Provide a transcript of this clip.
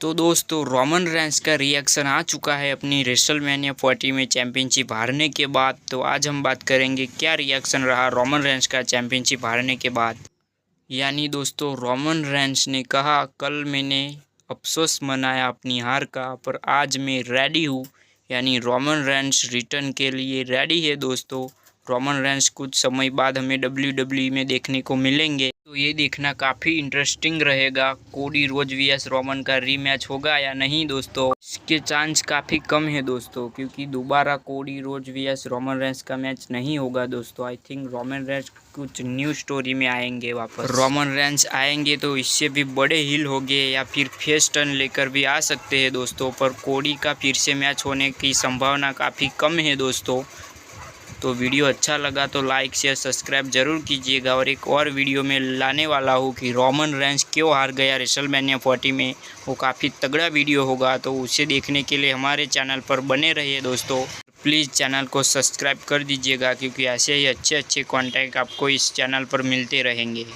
तो दोस्तों Roman Reigns का रिएक्शन आ चुका है अपनी रेसलमेनिया 40 में चैंपियनशिप हारने के बाद। तो आज हम बात करेंगे क्या रिएक्शन रहा रोमन रेंस का चैंपियनशिप हारने के बाद। यानी दोस्तों रोमन रेंस ने कहा कल मैंने अफसोस मनाया अपनी हार का, पर आज मैं रेडी हूँ। यानी रोमन रेंस रिटर्न के लिए रेडी है दोस्तों। रोमन रेंस कुछ समय बाद हमें WWE में देखने को मिलेंगे, तो ये देखना काफ़ी इंटरेस्टिंग रहेगा। कोडी रोज वीएस रोमन का रीमैच होगा या नहीं दोस्तों, इसके चांस काफ़ी कम है दोस्तों, क्योंकि दोबारा कोडी रोज वीएस रोमन रेंस का मैच नहीं होगा दोस्तों। आई थिंक रोमन रेंस कुछ न्यू स्टोरी में आएंगे वापस। रोमन रेंस आएंगे तो इससे भी बड़े हिल होंगे या फिर फेस टर्न लेकर भी आ सकते हैं दोस्तों, पर कोडी का फिर से मैच होने की संभावना काफ़ी कम है दोस्तों। तो वीडियो अच्छा लगा तो लाइक शेयर सब्सक्राइब जरूर कीजिएगा। और एक और वीडियो में लाने वाला हूँ कि रोमन रेंस क्यों हार गया रेसलमेनिया 40 में, वो काफ़ी तगड़ा वीडियो होगा। तो उसे देखने के लिए हमारे चैनल पर बने रहिए दोस्तों। प्लीज़ चैनल को सब्सक्राइब कर दीजिएगा, क्योंकि ऐसे ही अच्छे कंटेंट आपको इस चैनल पर मिलते रहेंगे।